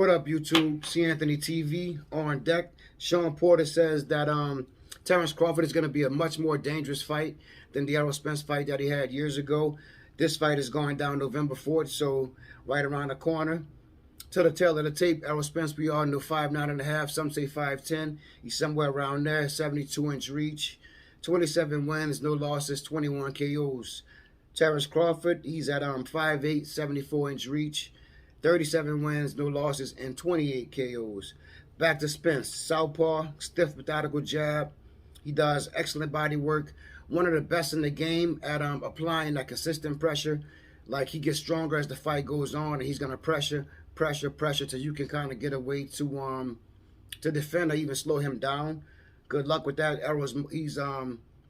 What up, YouTube? C. Anthony TV on deck. Shawn Porter says that Terrence Crawford is going to be a much more dangerous fight than the Errol Spence fight that he had years ago. This fight is going down November 4th, so right around the corner. To the tail of the tape, Errol Spence, we all know 5'9.5", some say 5'10". He's somewhere around there, 72-inch reach, 27 wins, no losses, 21 KOs. Terrence Crawford, he's at 5'8", 74-inch reach, 37 wins, no losses, and 28 KOs. Back to Spence, southpaw, stiff methodical jab. He does excellent body work. One of the best in the game at applying that consistent pressure. Like, he gets stronger as the fight goes on, and he's gonna pressure till you can kind of get away to defend or even slow him down. Good luck with that.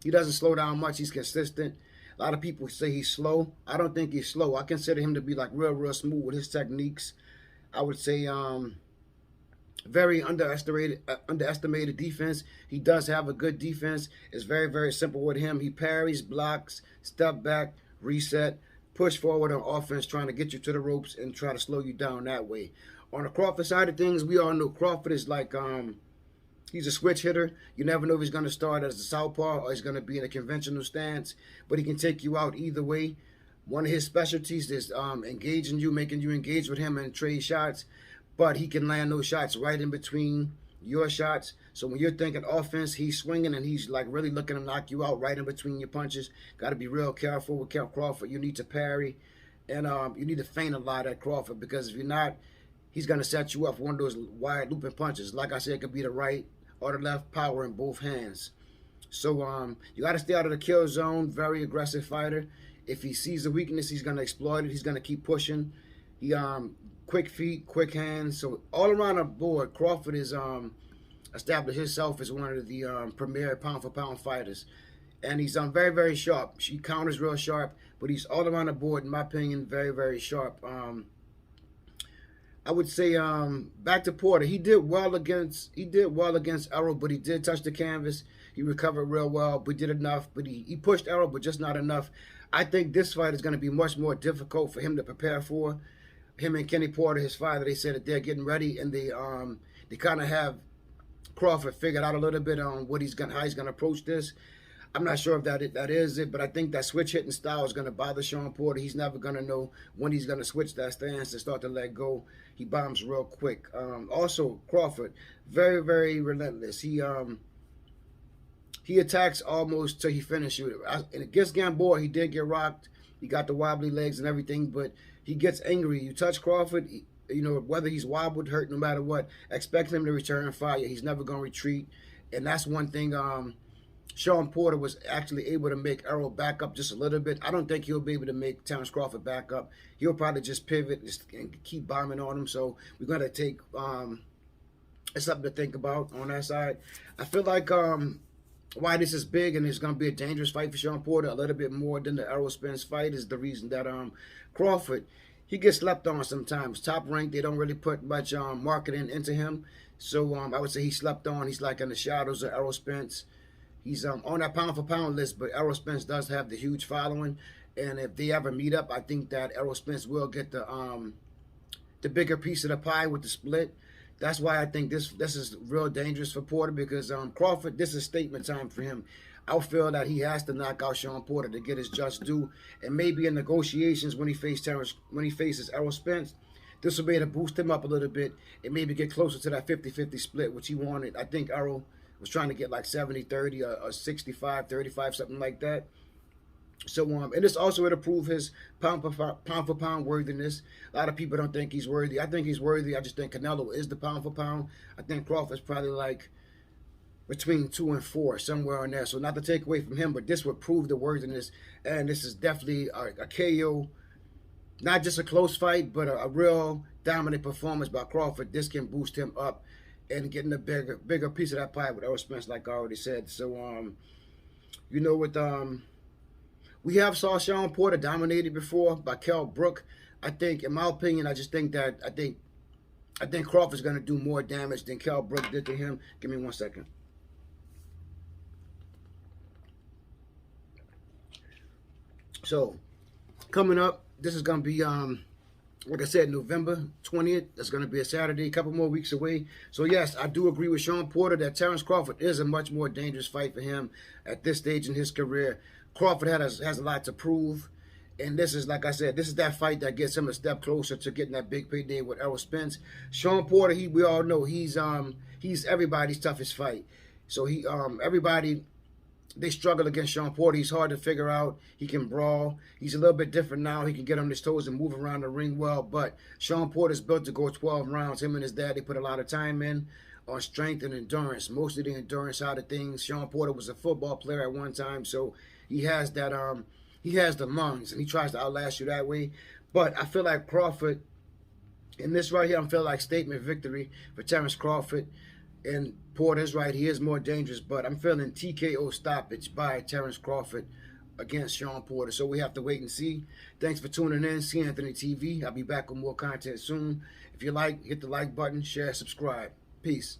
He doesn't slow down much. He's consistent. A lot of people say he's slow. I don't think he's slow. I consider him to be like real smooth with his techniques. I would say very underestimated defense. He does have a good defense. It's very simple with him. He parries, blocks, step back, reset, push forward on offense, trying to get you to the ropes and try to slow you down that way. On the Crawford side of things, we all know Crawford is like he's a switch hitter. You never know if he's going to start as a southpaw or he's going to be in a conventional stance, but he can take you out either way. One of his specialties is engaging you, making you engage with him and trade shots, but he can land those shots right in between your shots. So when you're thinking offense, he's swinging and he's like really looking to knock you out right in between your punches. Got to be real careful with Crawford. You need to parry and you need to feint a lot at Crawford, because if you're not, he's going to set you up for one of those wide looping punches. Like I said, it could be the right or the left, power in both hands. So you got to stay out of the kill zone. Very aggressive fighter. If he sees a weakness, he's going to exploit it. He's going to keep pushing. He quick feet, quick hands. So all around the board, Crawford is established himself as one of the premier pound-for-pound fighters. And he's very sharp. He counters real sharp, but he's all around the board, in my opinion, very sharp. I would say back to Porter. He did well against Errol, but he did touch the canvas. He recovered real well, but did enough. But he pushed Errol, but just not enough. I think this fight is going to be much more difficult for him to prepare for. Him and Kenny Porter, his father, they said that they're getting ready, and they kind of have Crawford figured out a little bit on how he's gonna approach this. I'm not sure if that is it, but I think that switch hitting style is gonna bother Shawn Porter. He's never gonna know when he's gonna switch that stance and start to let go. He bombs real quick. Also, Crawford, very relentless. He attacks almost till he finishes you. And against Gamboa, he did get rocked. He got the wobbly legs and everything, but he gets angry. You touch Crawford, you know, whether he's wobbled, hurt, no matter what, expect him to return fire. He's never going to retreat. And that's one thing Shawn Porter was actually able to make Errol back up just a little bit. I don't think he'll be able to make Terrence Crawford back up. He'll probably just pivot and keep bombing on him. So we're going to take it's something to think about on that side. I feel like why this is big and it's going to be a dangerous fight for Shawn Porter a little bit more than the Errol Spence fight is the reason that Crawford, he gets slept on sometimes. Top ranked, they don't really put much marketing into him. So I would say he slept on. He's like in the shadows of Errol Spence. He's on that pound-for-pound list, but Errol Spence does have the huge following. And if they ever meet up, I think that Errol Spence will get the bigger piece of the pie with the split. That's why I think this is real dangerous for Porter, because Crawford, this is statement time for him. I feel that he has to knock out Shawn Porter to get his just due, and maybe in negotiations when he faces Errol Spence, this will be able to boost him up a little bit and maybe get closer to that 50-50 split, which he wanted. I think Errol was trying to get like 70-30 or 65-35, something like that. So, and this also would prove his pound for pound worthiness. A lot of people don't think he's worthy. I think he's worthy. I just think Canelo is the pound for pound. I think Crawford's probably like between 2 and 4, somewhere in there. So not to take away from him, but this would prove the worthiness. And this is definitely a KO. Not just a close fight, but a real dominant performance by Crawford. This can boost him up and getting a bigger piece of that pie with Errol Spence, like I already said. So, you know, with we have saw Shawn Porter dominated before by Kell Brook. I think, in my opinion, I think Crawford's going to do more damage than Kell Brook did to him. Give me 1 second. So, coming up, this is going to be Like I said, November 20th, that's going to be a Saturday, a couple more weeks away. So, yes, I do agree with Shawn Porter that Terrence Crawford is a much more dangerous fight for him at this stage in his career. Crawford has a lot to prove. And this is, like I said, this is that fight that gets him a step closer to getting that big payday with Errol Spence. Shawn Porter, we all know he's everybody's toughest fight. So everybody, they struggle against Shawn Porter. He's hard to figure out. He can brawl. He's a little bit different now. He can get on his toes and move around the ring well. But Shawn Porter's built to go 12 rounds. Him and his dad, they put a lot of time in on strength and endurance. Most of the endurance side of things. Shawn Porter was a football player at one time, so he has that he has the lungs, and he tries to outlast you that way. But I feel like Crawford, in this right here, I feel like statement victory for Terrence Crawford. And Porter's right, he is more dangerous, but I'm feeling TKO stoppage by Terrence Crawford against Shawn Porter. So we have to wait and see. Thanks for tuning in. C. Anthony TV. I'll be back with more content soon. If you like, hit the like button, share, subscribe. Peace.